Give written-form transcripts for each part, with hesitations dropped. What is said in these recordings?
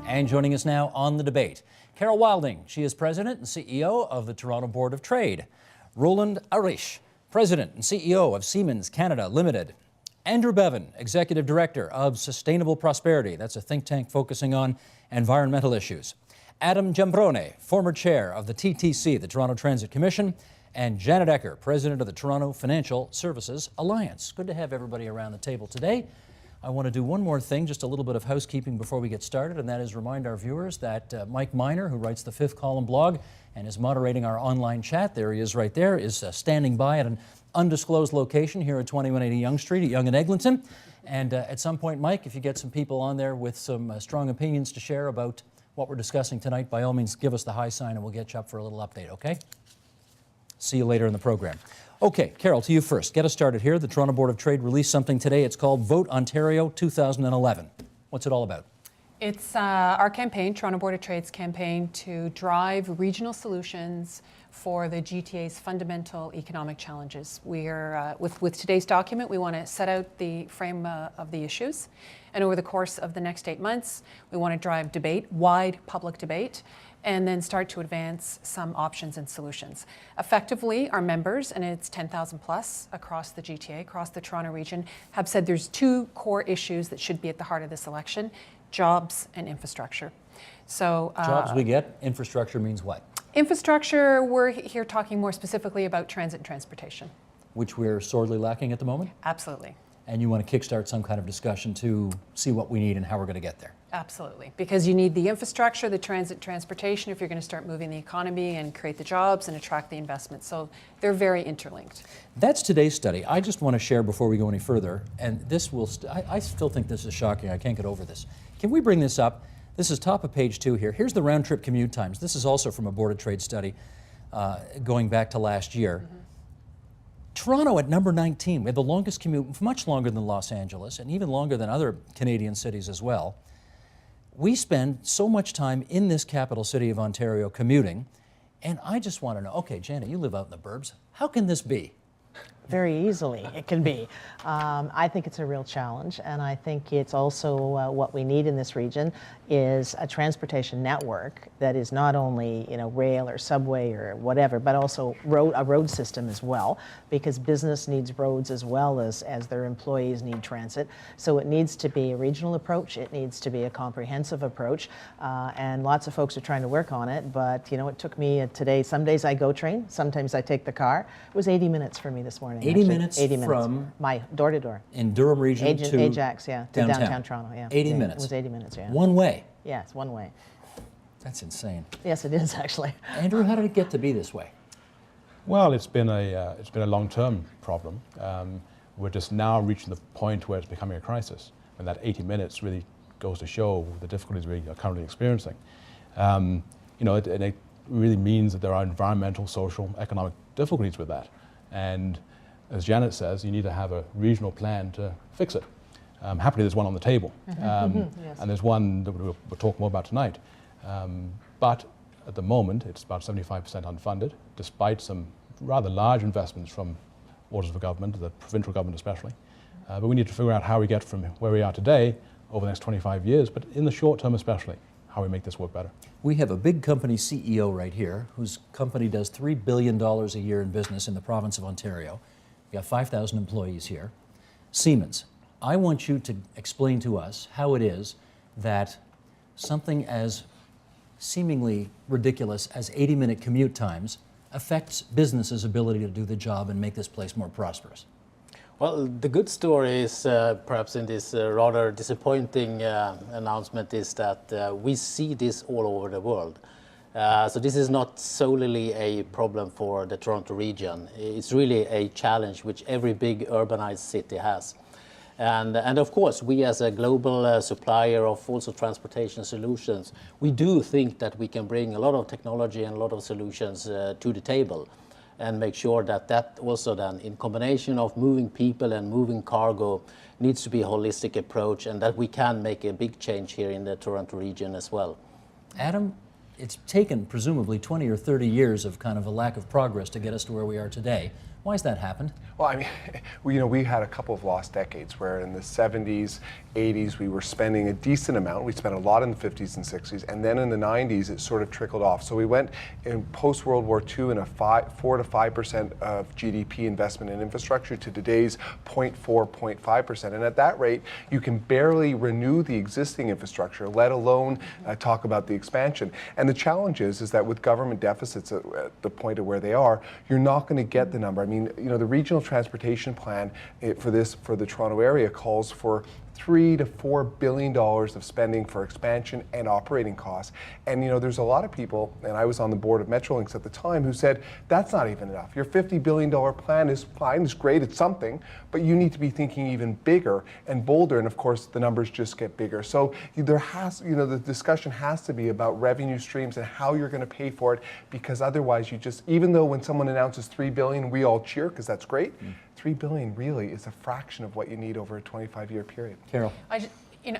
And joining us now on the debate, Carol Wilding. She is President and CEO of the Toronto Board of Trade. Roland Arish, President and CEO of Siemens Canada Limited. Andrew Bevan, Executive Director of Sustainable Prosperity. That's a think tank focusing on environmental issues. Adam Giambrone, former chair of the TTC, the Toronto Transit Commission. And Janet Ecker, President of the Toronto Financial Services Alliance. Good to have everybody around the table today. I want to do one more thing, just a little bit of housekeeping before we get started, and that is remind our viewers that Mike Miner, who writes the Fifth Column blog and is moderating our online chat, there he is right there, is standing by at an undisclosed location here at 2180 Yonge Street at Yonge and Eglinton. And at some point, Mike, if you get some people on there with some strong opinions to share about what we're discussing tonight, by all means, give us the high sign and we'll get you up for a little update, okay? See you later in the program. Okay, Carol, to you first. Get us started here. The Toronto Board of Trade released something today. It's called Vote Ontario 2011. What's it all about? It's our campaign, Toronto Board of Trade's campaign, to drive regional solutions for the GTA's fundamental economic challenges. We are, with today's document, we want to set out the frame of the issues. And over the course of the next 8 months, we want to drive debate, wide public debate, and then start to advance some options and solutions. Effectively, our members, and it's 10,000 plus across the GTA, across the Toronto region, have said there's two core issues that should be at the heart of this election: jobs and infrastructure. So jobs we get, infrastructure means what? Infrastructure, we're here talking more specifically about transit and transportation. Which we're sorely lacking at the moment? Absolutely. And you want to kickstart some kind of discussion to see what we need and how we're going to get there? Absolutely, because you need the infrastructure, the transit, transportation, if you're going to start moving the economy and create the jobs and attract the investment. So they're very interlinked. That's today's study. I just want to share before we go any further, and this will, I still think this is shocking. I can't get over this. Can we bring this up? This is top of page 2 here. Here's the round trip commute times. This is also from a Board of Trade study going back to last year. Mm-hmm. Toronto at number 19. We have the longest commute, much longer than Los Angeles, and even longer than other Canadian cities as well. We spend so much time in this capital city of Ontario commuting, and I just want to know, okay, Janet, you live out in the burbs. How can this be? Very easily, it can be. I think it's a real challenge, and I think it's also what we need in this region is a transportation network that is not only rail or subway or whatever, but also a road system as well, because business needs roads as well as their employees need transit. So it needs to be a regional approach. It needs to be a comprehensive approach, and lots of folks are trying to work on it. But it took me today. Some days I go train, sometimes I take the car. It was 80 minutes for me this morning. 80 minutes from my door to door. In Durham region to Ajax, yeah, to downtown Toronto, yeah. 80 minutes. It was 80 minutes, yeah. One way. Yeah, it's one way. That's insane. Yes, it is actually. Andrew, how did it get to be this way? Well, it's been a long-term problem. We're just now reaching the point where it's becoming a crisis, and that 80 minutes really goes to show the difficulties we are currently experiencing. It really means that there are environmental, social, economic difficulties with that, and as Janet says, you need to have a regional plan to fix it. Happily, there's one on the table, yes. and there's one that we'll talk more about tonight. But at the moment, it's about 75% unfunded, despite some rather large investments from orders of government, the provincial government especially. But we need to figure out how we get from where we are today over the next 25 years, but in the short term especially, how we make this work better. We have a big company CEO right here, whose company does $3 billion a year in business in the province of Ontario. We have 5,000 employees here. Siemens, I want you to explain to us how it is that something as seemingly ridiculous as 80-minute commute times affects businesses' ability to do the job and make this place more prosperous. Well, the good story is perhaps in this rather disappointing announcement is that we see this all over the world. So this is not solely a problem for the Toronto region. It's really a challenge which every big urbanized city has. And of course, we as a global supplier of also transportation solutions, we do think that we can bring a lot of technology and a lot of solutions to the table and make sure that that also then, in combination of moving people and moving cargo, needs to be a holistic approach, and that we can make a big change here in the Toronto region as well. Adam, it's taken presumably 20 or 30 years of kind of a lack of progress to get us to where we are today. Why has that happened? Well, I mean, we had a couple of lost decades where in the 70s, 80s, we were spending a decent amount. We spent a lot in the 50s and 60s, and then in the 90s, it sort of trickled off. So we went in post-World War II in a 4 to 5% of GDP investment in infrastructure to today's 0.4, 0.5%. And at that rate, you can barely renew the existing infrastructure, let alone talk about the expansion. And the challenge is that with government deficits at the point of where they are, you're not going to get the number. I mean, the regional transportation plan for the Toronto area calls for $3 to $4 billion of spending for expansion and operating costs. And there's a lot of people, and I was on the board of Metrolinx at the time, who said that's not even enough. Your $50 billion plan is fine, it's great, it's something, but you need to be thinking even bigger and bolder. And of course, the numbers just get bigger. So there has, the discussion has to be about revenue streams and how you're going to pay for it, because otherwise you just, even though when someone announces $3 billion, we all cheer because that's great. $3 billion really is a fraction of what you need over a 25-year period. Carol.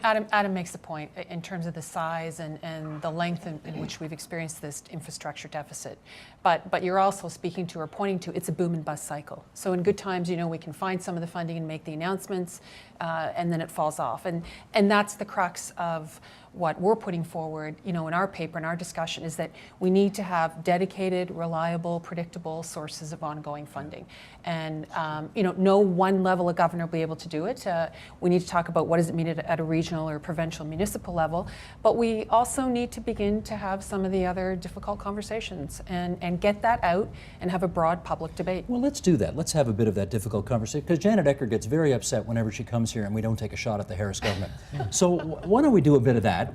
Adam makes the point in terms of the size and the length in which we've experienced this infrastructure deficit. But you're also speaking to or pointing to it's a boom and bust cycle. So in good times, we can find some of the funding and make the announcements, and then it falls off. And that's the crux of what we're putting forward, in our paper, in our discussion, is that we need to have dedicated, reliable, predictable sources of ongoing funding. And, no one level of government will be able to do it. We need to talk about what does it mean at a regional or provincial municipal level, but we also need to begin to have some of the other difficult conversations and get that out and have a broad public debate. Well, let's do that. Let's have a bit of that difficult conversation, because Janet Ecker gets very upset whenever she comes here and we don't take a shot at the Harris government. So why don't we do a bit of that?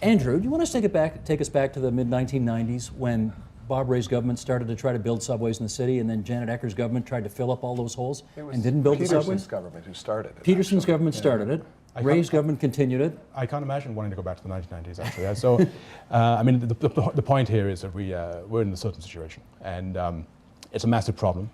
Andrew, do you want to take us back to the mid-1990s when Bob Rae's government started to try to build subways in the city, and then Janet Ecker's government tried to fill up all those holes and didn't build the subways? Peterson's government who started it. Peterson's government started it. Rae's government continued it. I can't imagine wanting to go back to the 1990s, actually. So, the point here is that we're in a certain situation, and it's a massive problem.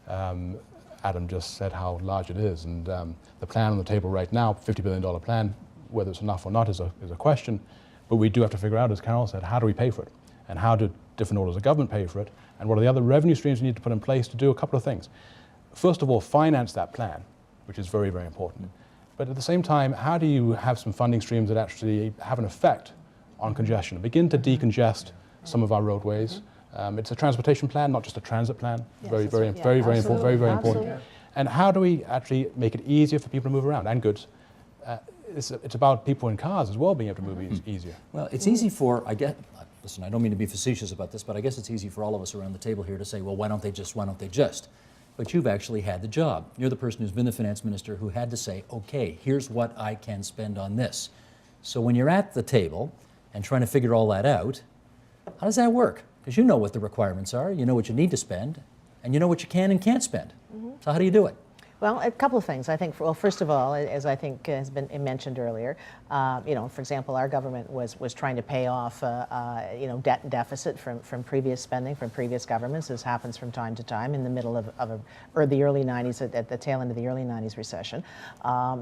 Adam just said how large it is, and the plan on the table right now, $50 billion plan, whether it's enough or not is a question, but we do have to figure out, as Carol said, how do we pay for it? And how do different orders of government pay for it? And what are the other revenue streams we need to put in place to do a couple of things? First of all, finance that plan, which is very, very important. But at the same time, how do you have some funding streams that actually have an effect on congestion, begin to decongest some of our roadways? It's a transportation plan, not just a transit plan. Yes, very important. important. And how do we actually make it easier for people to move around, and goods? It's about people in cars as well being able to move easier. Well, it's easy for, listen, I don't mean to be facetious about this, but I guess it's easy for all of us around the table here to say, well, why don't they just? But you've actually had the job. You're the person who's been the finance minister who had to say, okay, here's what I can spend on this. So when you're at the table and trying to figure all that out, how does that work? Because you know what the requirements are, you know what you need to spend, and you know what you can and can't spend. So how do you do it? Well, a couple of things. I think, well, first of all, as I think has been mentioned earlier, for example, our government was trying to pay off, debt and deficit from previous spending from previous governments. This happens from time to time in the middle or the early 90s, at the tail end of the early 90s recession.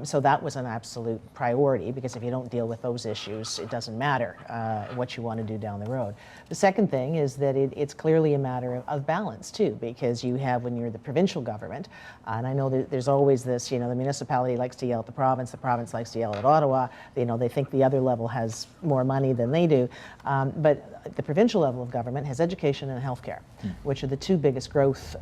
So that was an absolute priority, because if you don't deal with those issues, it doesn't matter what you want to do down the road. The second thing is that it's clearly a matter of balance too, because you have, when you're the provincial government, and I know that there's always this, the municipality likes to yell at the province likes to yell at Ottawa, they think the other level has more money than they do, but the provincial level of government has education and healthcare, which are the two biggest growth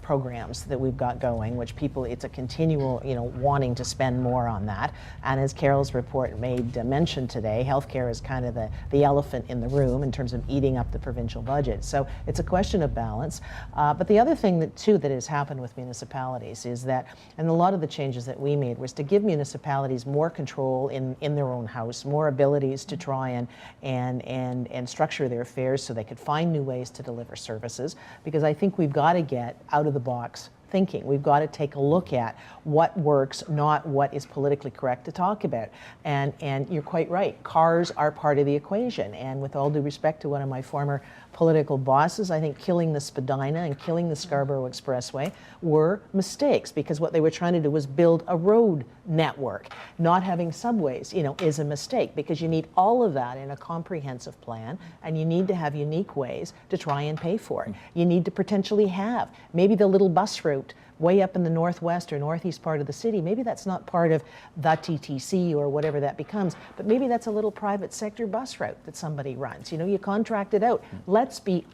programs that we've got going, which it's a continual, wanting to spend more on that. And as Carol's report made mention today, healthcare is kind of the elephant in the room in terms of eating up the provincial budget. So it's a question of balance. But the other thing that has happened with municipalities is that, and a lot of the changes that we made was to give municipalities more control in their own house, more abilities to try and structure their affairs so they could find new ways to deliver services, because I think we've got to get out of the box thinking. We've got to take a look at what works, not what is politically correct to talk about. And you're quite right. Cars are part of the equation. And with all due respect to one of my former political bosses, I think killing the Spadina and killing the Scarborough Expressway were mistakes, because what they were trying to do was build a road network. Not having subways, is a mistake, because you need all of that in a comprehensive plan, and you need to have unique ways to try and pay for it. You need to potentially have maybe the little bus route out way up in the northwest or northeast part of the city. Maybe that's not part of the TTC or whatever that becomes, but maybe that's a little private sector bus route that somebody runs. You know, you contract it out. Let's be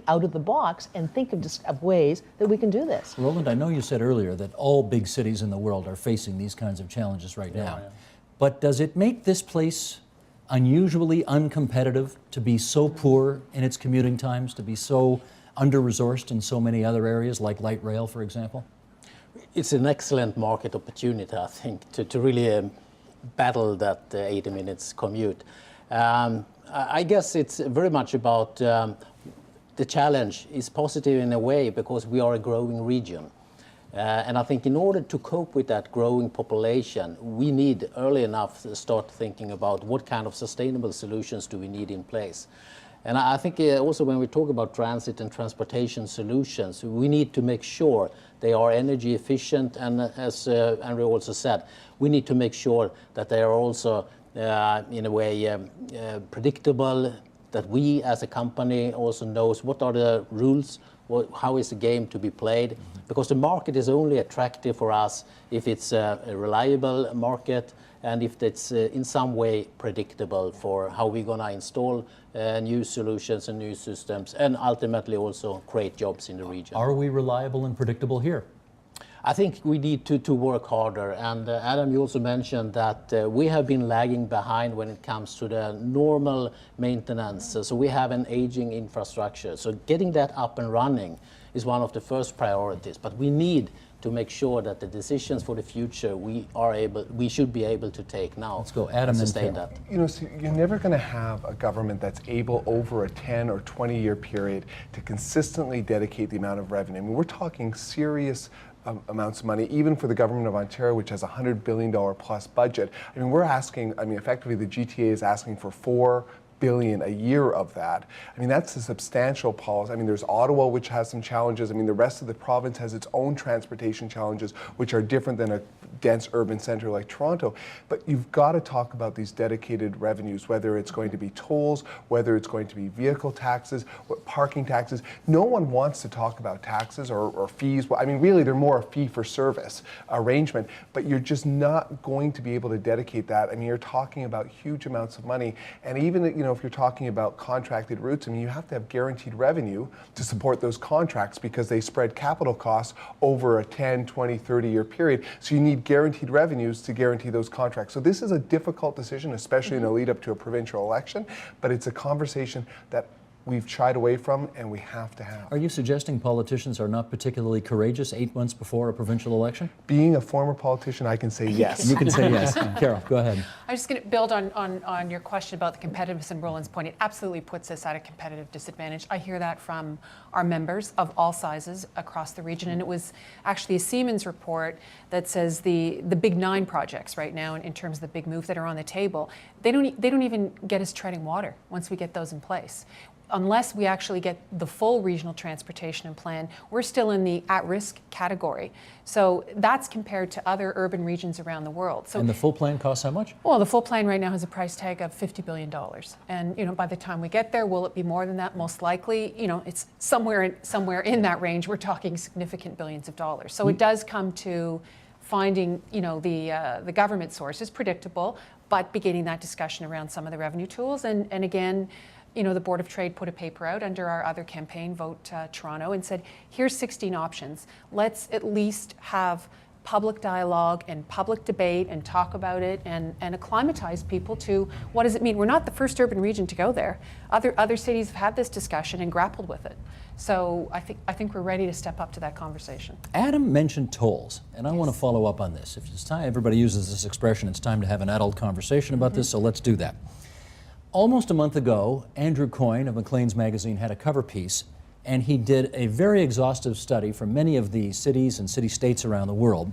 out of the box and think of ways that we can do this. Roland, I know you said earlier that all big cities in the world are facing these kinds of challenges right now. Yeah. But does it make this place unusually uncompetitive to be so poor in its commuting times, to be so under-resourced in so many other areas like light rail, for example? It's an excellent market opportunity, I think, to really battle that 80 minutes commute. I guess it's very much about the challenge is positive in a way because we are a growing region. And I think in order to cope with that growing population, we need early enough to start thinking about what kind of sustainable solutions do we need in place. And I think also when we talk about transit and transportation solutions, we need to make sure they are energy efficient, and as Andrew also said, we need to make sure that they are also in a way predictable, that we as a company also knows what are the rules, how is the game to be played, because the market is only attractive for us if it's a reliable market and if it's in some way predictable for how we're going to install new solutions and new systems and ultimately also create jobs in the region. Are we reliable and predictable here? I think we need to work harder, and Adam, you also mentioned that we have been lagging behind when it comes to the normal maintenance. So we have an aging infrastructure. So getting that up and running is one of the first priorities, but we need to make sure that the decisions for the future we should be able to take now. Let's go, Adam, and then sustain Carol. that. You know, so you're never going to have a government that's able over a 10 or 20-year period to consistently dedicate the amount of revenue. I mean, we're talking serious amounts of money, even for the government of Ontario, which has a $100 billion plus budget. I mean, effectively the GTA is asking for $4 billion a year of that. I mean, that's a substantial policy. I mean, there's Ottawa, which has some challenges. I mean, the rest of the province has its own transportation challenges, which are different than a dense urban center like Toronto. But you've got to talk about these dedicated revenues, whether it's going to be tolls, whether it's going to be vehicle taxes, parking taxes. No one wants to talk about taxes or fees. Well, I mean, really, they're more a fee-for-service arrangement, but you're just not going to be able to dedicate that. I mean, you're talking about huge amounts of money, and even, you know, if you're talking about contracted routes, I mean, you have to have guaranteed revenue to support those contracts because they spread capital costs over a 10, 20, 30-year period. So you need guaranteed revenues to guarantee those contracts. So this is a difficult decision, especially in the lead up to a provincial election, but it's a conversation that we've shied away from and we have to have. Are you suggesting politicians are not particularly courageous 8 months before a provincial election? Being a former politician, I can say yes. You can say yes. Carol, go ahead. I'm just going to build on your question about the competitiveness and Roland's point. It absolutely puts us at a competitive disadvantage. I hear that from our members of all sizes across the region, and it was actually a Siemens report that says the big 9 projects right now, in terms of the big move that are on the table, they don't even get us treading water once we get those in place. Unless we actually get the full regional transportation plan, we're still in the at-risk category. So that's compared to other urban regions around the world. So, And the full plan costs how much? well, the full plan right now has a price tag of $50 billion. And, you know, by the time we get there, will it be more than that? Most likely, you know, it's somewhere in that range. We're talking significant billions of dollars. So it does come to finding, you know, the government sources predictable, but beginning that discussion around some of the revenue tools. And again, you know, the Board of Trade put a paper out under our other campaign, Vote Toronto, and said, here's 16 options. Let's at least have public dialogue and public debate and talk about it and acclimatize people to what does it mean. We're not the first urban region to go there. Other cities have had this discussion and grappled with it. So I think we're ready to step up to that conversation. Adam mentioned tolls, and I want to follow up on this. If it's time, everybody uses this expression, it's time to have an adult conversation about this, so let's do that. Almost a month ago, Andrew Coyne of Maclean's magazine had a cover piece, and he did a very exhaustive study from many of the cities and city-states around the world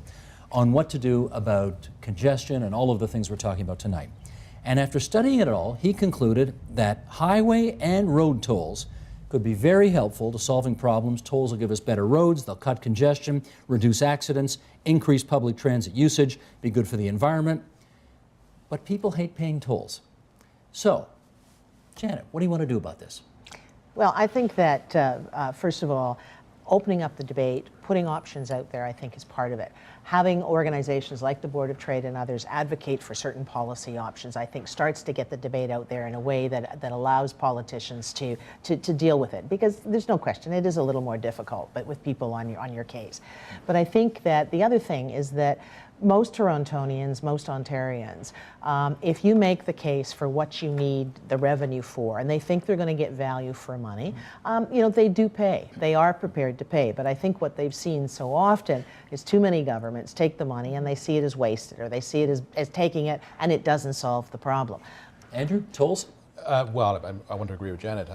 on what to do about congestion and all of the things we're talking about tonight. And after studying it all, he concluded that highway and road tolls could be very helpful to solving problems. Tolls will give us better roads, they'll cut congestion, reduce accidents, increase public transit usage, be good for the environment. But people hate paying tolls. So, Janet, what do you want to do about this? Well, I think that, first of all, opening up the debate, putting options out there, I think, is part of it. Having organizations like the Board of Trade and others advocate for certain policy options, I think, starts to get the debate out there in a way that allows politicians to deal with it. Because there's no question, it is a little more difficult, but with people on your case. But I think that the other thing is that most Torontonians, most Ontarians, if you make the case for what you need the revenue for, and they think they're going to get value for money, they do pay. They are prepared to pay. But I think what they've seen so often is too many governments take the money and they see it as wasted, or they see it as taking it and it doesn't solve the problem. Andrew, tolls? Well, I want to agree with Janet.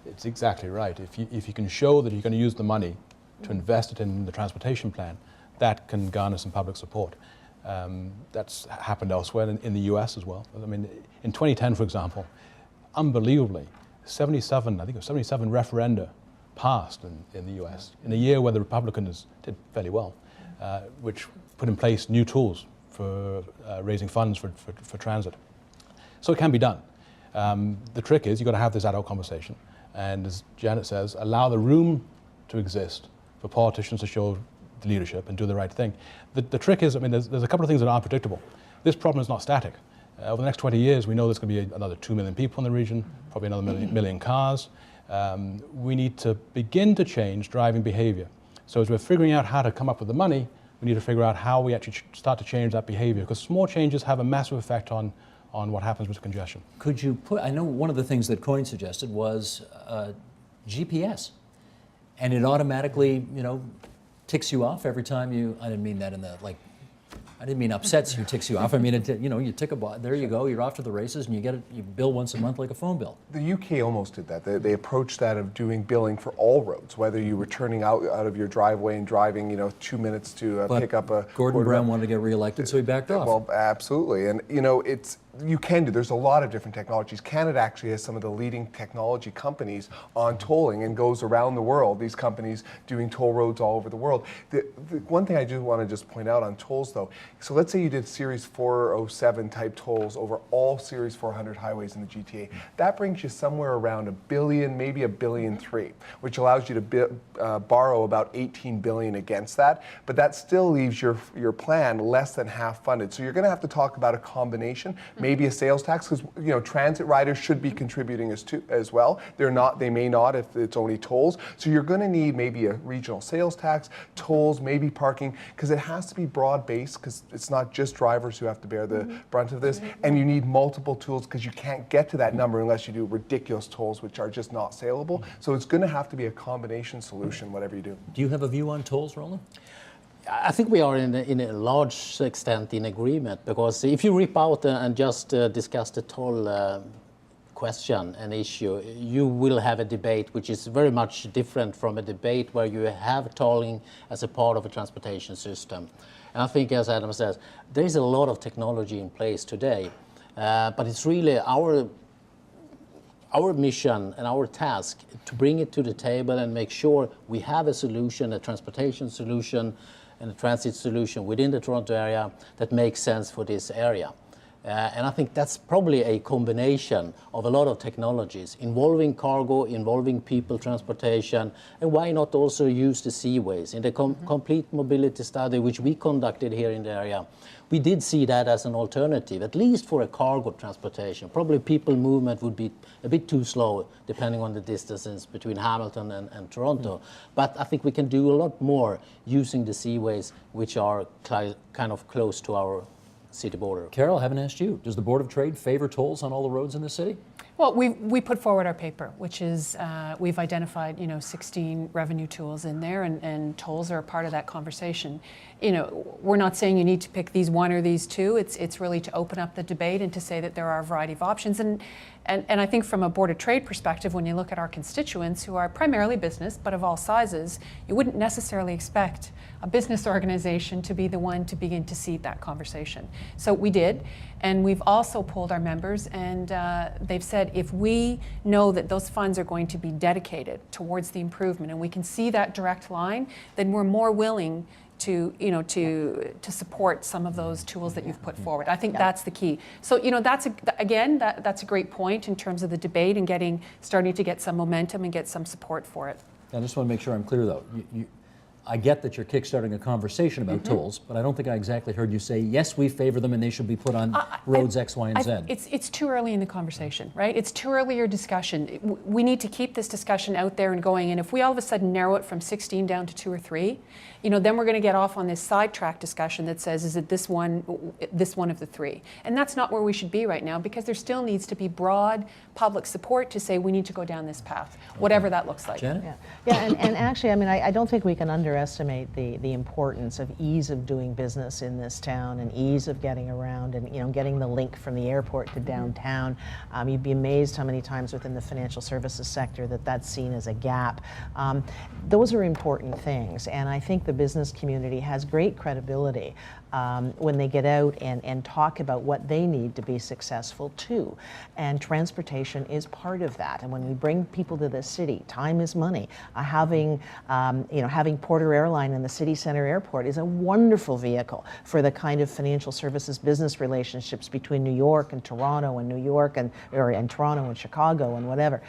It's exactly right. If you can show that you're going to use the money to invest it in the transportation plan, that can garner some public support. That's happened elsewhere in the US as well. I mean, in 2010, for example, unbelievably, 77 referenda passed in the US in a year where the Republicans did fairly well, which put in place new tools for raising funds for transit. So it can be done. The trick is you've got to have this adult conversation, and as Janet says, allow the room to exist for politicians to show the leadership and do the right thing. The trick is, I mean, there's a couple of things that are unpredictable. This problem is not static. Over the next 20 years, we know there's going to be another 2 million people in the region, probably another million cars. We need to begin to change driving behavior. So as we're figuring out how to come up with the money, we need to figure out how we actually start to change that behavior, because small changes have a massive effect on what happens with congestion. Could you put, I know one of the things that Coyne suggested was GPS, and it automatically, ticks you off every time you, I didn't mean that in the, I didn't mean upsets you, ticks you off. I mean, you tick there you go, you're off to the races, and you bill once a month like a phone bill. The UK almost did that. They approached that of doing billing for all roads, whether you were turning out of your driveway and driving, 2 minutes to pick up a... Gordon Brown wanted to get reelected, so he backed off. Well, absolutely. And, you can do, there's a lot of different technologies. Canada actually has some of the leading technology companies on tolling and goes around the world, these companies doing toll roads all over the world. The one thing I do want to just point out on tolls though, so let's say you did Series 407 type tolls over all Series 400 highways in the GTA. That brings you somewhere around $1 billion, maybe $1.3 billion, which allows you to borrow about $18 billion against that, but that still leaves your plan less than half funded. So you're going to have to talk about a combination. Maybe a sales tax, because transit riders should be contributing as well. They may not if it's only tolls. So you're going to need maybe a regional sales tax, tolls, maybe parking, because it has to be broad-based, because it's not just drivers who have to bear the brunt of this. And you need multiple tools, because you can't get to that number unless you do ridiculous tolls, which are just not saleable. So it's going to have to be a combination solution, whatever you do. Do you have a view on tolls, Roland? I think we are in a large extent in agreement, because if you rip out and just discuss the toll question and issue, you will have a debate which is very much different from a debate where you have tolling as a part of a transportation system. And I think, as Adam says, there is a lot of technology in place today, but it's really our mission and our task to bring it to the table and make sure we have a solution, a transportation solution, and a transit solution within the Toronto area that makes sense for this area. And I think that's probably a combination of a lot of technologies involving cargo, involving people transportation, and why not also use the seaways? In the complete mobility study which we conducted here in the area, we did see that as an alternative, at least for a cargo transportation. Probably people movement would be a bit too slow, depending on the distances between Hamilton and Toronto. But I think we can do a lot more using the seaways, which are kind of close to our city border. Carol, I haven't asked you. Does the Board of Trade favor tolls on all the roads in the city? Well, we put forward our paper, which is we've identified 16 revenue tools in there, and tolls are a part of that conversation. We're not saying you need to pick these one or these two. It's really to open up the debate and to say that there are a variety of options. And I think from a Board of Trade perspective, when you look at our constituents, who are primarily business but of all sizes, you wouldn't necessarily expect a business organization to be the one to begin to seed that conversation. So we did, and we've also polled our members, and they've said if we know that those funds are going to be dedicated towards the improvement, and we can see that direct line, then we're more willing to support some of those tools that you've put forward. I think that's the key. So that's a great point in terms of the debate and starting to get some momentum and get some support for it. I just want to make sure I'm clear though. I get that you're kickstarting a conversation about tolls, but I don't think I exactly heard you say, yes, we favor them and they should be put on roads X, Y, and Z. It's too early in the conversation, right? It's too early your discussion. We need to keep this discussion out there and going, and if we all of a sudden narrow it from 16 down to 2 or 3, then we're going to get off on this sidetrack discussion that says, is it this one of the 3? And that's not where we should be right now, because there still needs to be broad public support to say we need to go down this path, whatever that looks like. Janet? Yeah, and actually, I don't think we can underestimate the importance of ease of doing business in this town and ease of getting around and getting the link from the airport to downtown. You'd be amazed how many times within the financial services sector that's seen as a gap. Those are important things, and I think the business community has great credibility when they get out and talk about what they need to be successful too. And transportation is part of that. And when we bring people to the city, time is money. Having Porter Airline in the city center airport is a wonderful vehicle for the kind of financial services business relationships between New York and Toronto and Toronto and Chicago and whatever.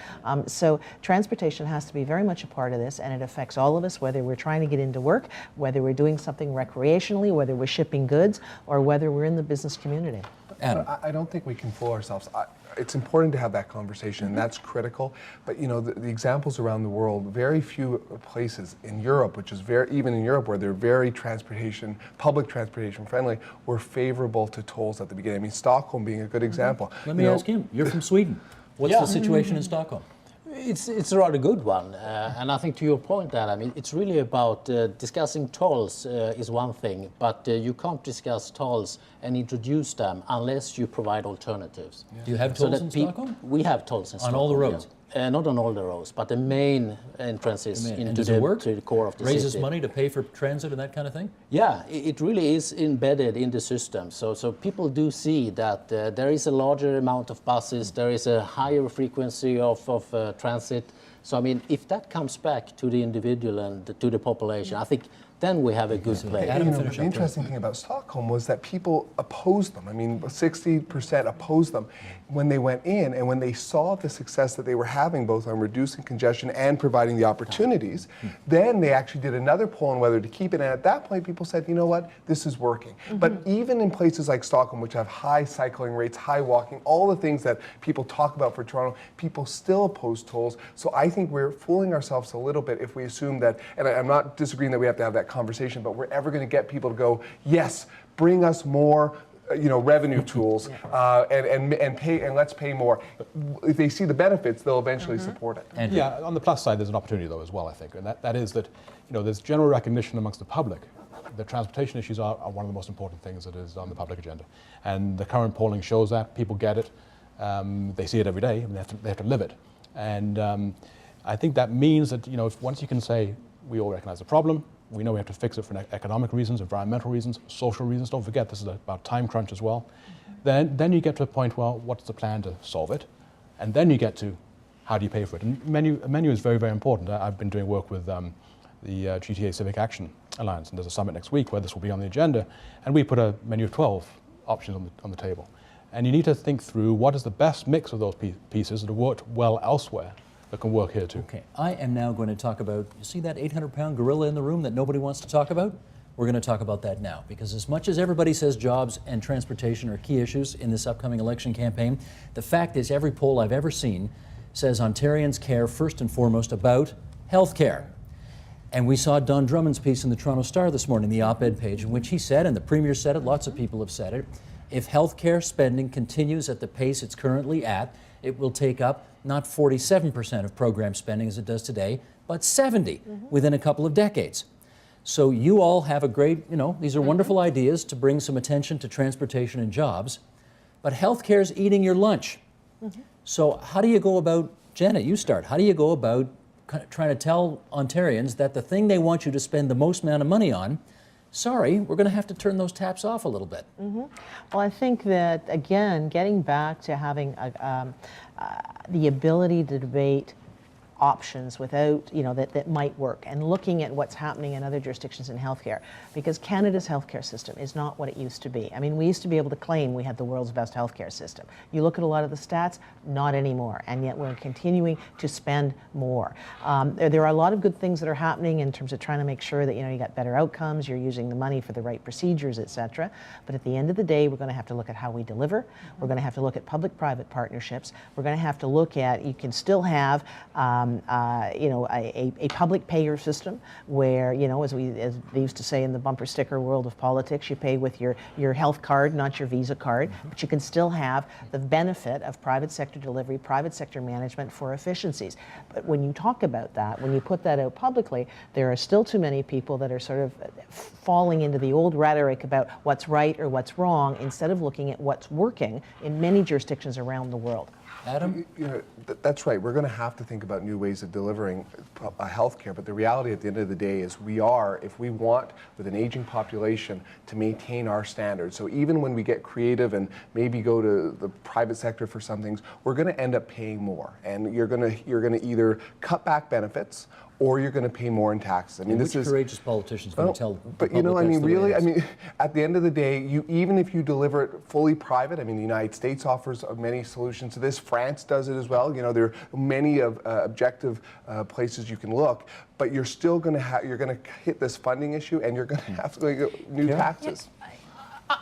So transportation has to be very much a part of this, and it affects all of us, whether we're trying to get into work, whether we're doing something recreationally, whether we're shipping goods, or whether we're in the business community. Adam. I don't think we can fool ourselves. It's important to have that conversation, and that's critical. But the examples around the world, very few places in Europe, which is even in Europe where they're very public transportation friendly, were favorable to tolls at the beginning. I mean, Stockholm being a good example. Let me ask him. You're from Sweden. What's the situation in Stockholm? It's a rather good one, and I think to your point, that it's really about discussing tolls is one thing, but you can't discuss tolls and introduce them unless you provide alternatives. Yeah. Do you have tolls in Stockholm? We have tolls in Stockholm. On all the roads? Yeah. Not on all the roads, but the main entrances into to the core of the city. Raises money to pay for transit and that kind of thing? Yeah, it really is embedded in the system. So people do see that there is a larger amount of buses, there is a higher frequency of transit. So if that comes back to the individual and to the population, I think then we have a good play. The interesting thing about Stockholm was that people opposed them. 60% opposed them when they went in, and when they saw the success that they were having both on reducing congestion and providing the opportunities, then they actually did another poll on whether to keep it, and at that point people said, you know what, this is working. But even in places like Stockholm, which have high cycling rates, high walking, all the things that people talk about for Toronto, people still oppose tolls. So I think we're fooling ourselves a little bit if we assume that, and I'm not disagreeing that we have to have that conversation, but we're ever going to get people to go, yes, bring us more revenue tools and pay, and let's pay more. If they see the benefits, they'll eventually support it. And yeah, on the plus side, there's an opportunity though as well, I think, and that is that there's general recognition amongst the public that transportation issues are one of the most important things that is on the public agenda, and the current polling shows that people get it, they see it every day, and they have to live it, and I think that means that if once you can say we all recognize the problem. We know we have to fix it for economic reasons, environmental reasons, social reasons. Don't forget, this is about time crunch as well. Then you get to a point, well, what's the plan to solve it? And then you get to how do you pay for it? And a menu is very, very important. I've been doing work with the GTA Civic Action Alliance, and there's a summit next week where this will be on the agenda. And we put a menu of 12 options on the table. And you need to think through what is the best mix of those pieces that have worked well elsewhere that can work here too. Okay, I am now going to talk about, you see that 800-pound gorilla in the room that nobody wants to talk about? We're going to talk about that now, because as much as everybody says jobs and transportation are key issues in this upcoming election campaign, the fact is every poll I've ever seen says Ontarians care first and foremost about health care. And we saw Don Drummond's piece in the Toronto Star this morning, the op-ed page, in which he said, and the Premier said it, lots of people have said it, if health care spending continues at the pace it's currently at, it will take up not 47% of program spending as it does today, but 70 within a couple of decades. So you all have a great, these are wonderful ideas to bring some attention to transportation and jobs, but healthcare is eating your lunch. So how do you go about, Janet, you start, how do you go about trying to tell Ontarians that the thing they want you to spend the most amount of money on, sorry, we're going to have to turn those taps off a little bit? Well, I think that, again, getting back to having the ability to debate options without, that might work, and looking at what's happening in other jurisdictions in healthcare, because Canada's healthcare system is not what it used to be. I mean, we used to be able to claim we had the world's best healthcare system. You look at a lot of the stats, not anymore, and yet we're continuing to spend more. There are a lot of good things that are happening in terms of trying to make sure that you got better outcomes, you're using the money for the right procedures, et cetera. But at the end of the day, we're going to have to look at how we deliver. We're going to have to look at public-private partnerships. We're going to have to look at, you can still have a public payer system where, as they used to say in the bumper sticker world of politics, you pay with your health card, not your Visa card, but you can still have the benefit of private sector delivery, private sector management for efficiencies. But when you talk about that, when you put that out publicly, there are still too many people that are sort of falling into the old rhetoric about what's right or what's wrong, instead of looking at what's working in many jurisdictions around the world. Adam? That's right. We're going to have to think about new ways of delivering healthcare. But the reality at the end of the day is if we want, with an aging population, to maintain our standards. So even when we get creative and maybe go to the private sector for some things, we're going to end up paying more. And you're going to either cut back benefits, or you're going to pay more in taxes. I mean, which courageous politicians going to tell the but public really, at the end of the day, even if you deliver it fully private, the United States offers many solutions to this. France does it as well. There are many objective places you can look, but you're still going to hit this funding issue, and you're going to have to go new taxes.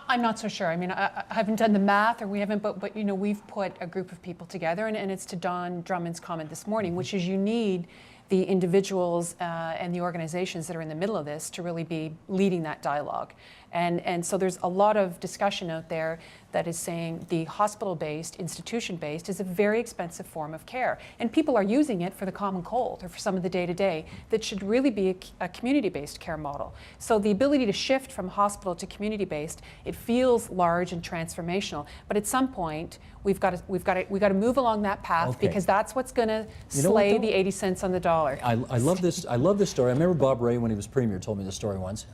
I'm not so sure. I haven't done the math, or we haven't, but we've put a group of people together, and it's to Don Drummond's comment this morning, which is you need the individuals and the organizations that are in the middle of this to really be leading that dialogue. And so there's a lot of discussion out there that is saying the hospital-based, institution-based is a very expensive form of care. And people are using it for the common cold or for some of the day-to-day that should really be a community-based care model. So the ability to shift from hospital to community-based, it feels large and transformational. But at some point, we've got to move along that path, because that's what's going to slay the 80 cents on the dollar. I love this. I love this story. I remember Bob Rae, when he was premier, told me this story once.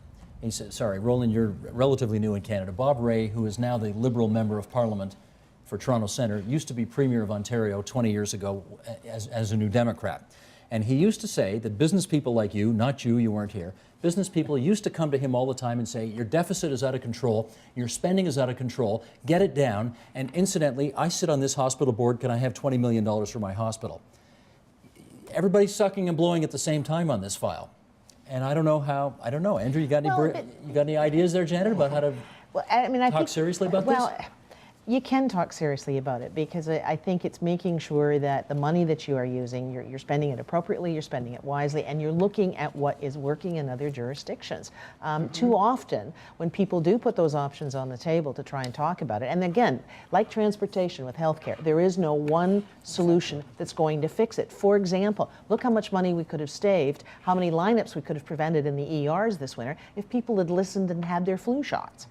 He said, sorry, Roland, you're relatively new in Canada. Bob Rae, who is now the Liberal Member of Parliament for Toronto Centre, used to be Premier of Ontario 20 years ago as a New Democrat. And he used to say that business people like you, not you, you weren't here, business people used to come to him all the time and say, your deficit is out of control, your spending is out of control, get it down, and incidentally, I sit on this hospital board, can I have $20 million for my hospital? Everybody's sucking and blowing at the same time on this file. And I don't know. Andrew, you got any ideas there, Janet, about how to talk seriously about this? You can talk seriously about it, because I think it's making sure that the money that you are using, you're spending it appropriately, you're spending it wisely, and you're looking at what is working in other jurisdictions. Too often, when people do put those options on the table to try and talk about it, and again, like transportation with healthcare, there is no one solution that's going to fix it. For example, look how much money we could have saved, how many lineups we could have prevented in the ERs this winter if people had listened and had their flu shots.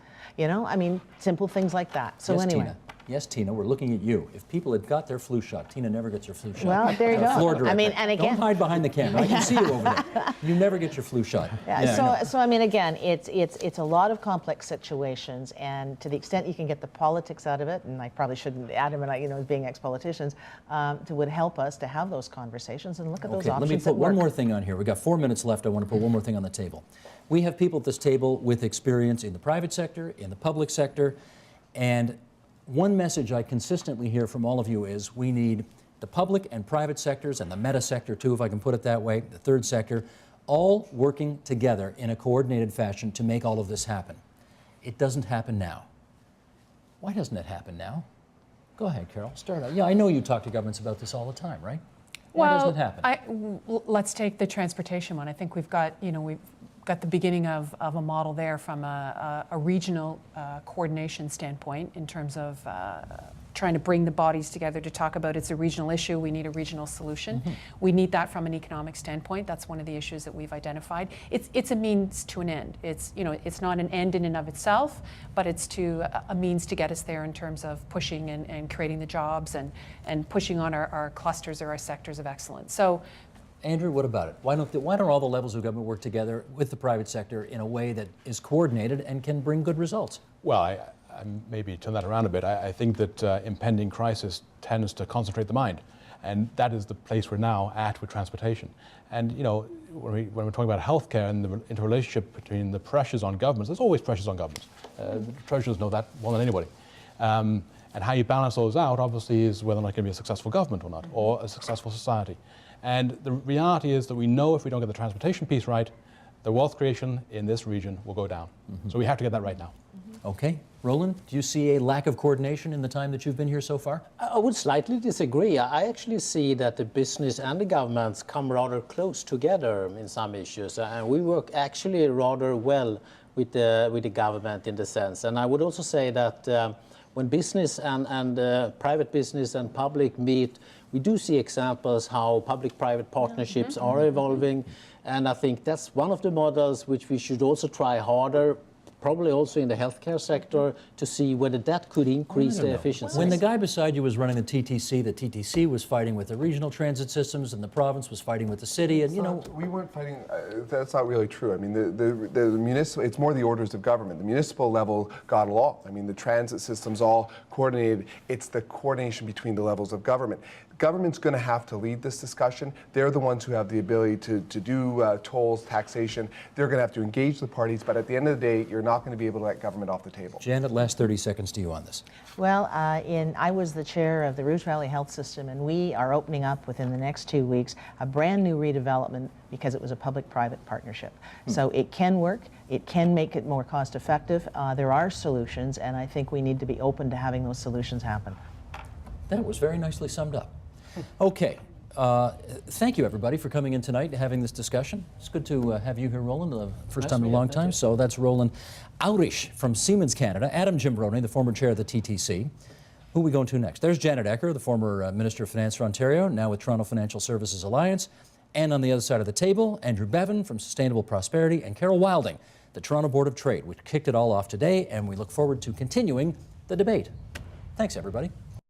Simple things like that. So yes, anyway. Tina. Yes, Tina, we're looking at you. If people had got their flu shot, Tina never gets your flu shot. Well, there you go. Floor director. And again, don't hide behind the camera. I can see you over there. You never get your flu shot. So again, it's a lot of complex situations, and to the extent you can get the politics out of it, and I probably shouldn't, Adam and I, as being ex-politicians, would help us to have those conversations and look at those options. Let me put one more thing on here. We've got 4 minutes left. I want to put one more thing on the table. We have people at this table with experience in the private sector, in the public sector, and one message I consistently hear from all of you is we need the public and private sectors, and the meta sector too, if I can put it that way, the third sector, all working together in a coordinated fashion to make all of this happen. It doesn't happen now. Why doesn't it happen now? Go ahead, Carol, start out. Yeah, I know you talk to governments about this all the time, right? Why doesn't it happen? Let's take the transportation one. I think we've got the beginning of a model there from a regional coordination standpoint in terms of trying to bring the bodies together to talk about it's a regional issue, we need a regional solution. Mm-hmm. We need that from an economic standpoint. That's one of the issues that we've identified. It's a means to an end. It's not an end in and of itself, but it's a means to get us there in terms of pushing and creating the jobs and pushing on our clusters or our sectors of excellence. So, Andrew, what about it? Why don't all the levels of government work together with the private sector in a way that is coordinated and can bring good results? Well, I maybe turn that around a bit. I think that impending crisis tends to concentrate the mind. And that is the place we're now at with transportation. And you know, when we're talking about healthcare and the interrelationship between the pressures on governments, there's always pressures on governments. The treasurers know that more than anybody. And how you balance those out, obviously, is whether or not it can be a successful government or not, or a successful society. And the reality is that we know if we don't get the transportation piece right, the wealth creation in this region will go down. So we have to get that right now. Okay. Roland, do you see a lack of coordination in the time that you've been here so far? I would slightly disagree. I actually see that the business and the governments come rather close together in some issues, and we work actually rather well with the government in the sense. And I would also say that when business and private business and public meet, we do see examples how public-private partnerships are evolving, and I think that's one of the models which we should also try harder, probably also in the healthcare sector, to see whether that could increase the efficiency. When the guy beside you was running the TTC was fighting with the regional transit systems, and the province was fighting with the city, and we weren't fighting. That's not really true. I mean, the municipal. It's more the orders of government. The municipal level got along. I mean, the transit system's all coordinated. It's the coordination between the levels of government. Government's going to have to lead this discussion. They're the ones who have the ability to do tolls, taxation. They're going to have to engage the parties, but at the end of the day, you're not going to be able to let government off the table. Janet, last 30 seconds to you on this. Well, I was the chair of the Rouge Valley Health System, and we are opening up within the next 2 weeks a brand new redevelopment because it was a public-private partnership. So it can work. It can make it more cost-effective. There are solutions, and I think we need to be open to having those solutions happen. That was very nicely summed up. Okay. Thank you, everybody, for coming in tonight and having this discussion. It's good to have you here, Roland, the first time in a long time. So that's Roland Aurish from Siemens Canada, Adam Gimbroni, the former chair of the TTC. Who are we going to next? There's Janet Ecker, the former Minister of Finance for Ontario, now with Toronto Financial Services Alliance. And on the other side of the table, Andrew Bevan from Sustainable Prosperity, and Carol Wilding, the Toronto Board of Trade, which kicked it all off today, and we look forward to continuing the debate. Thanks, everybody.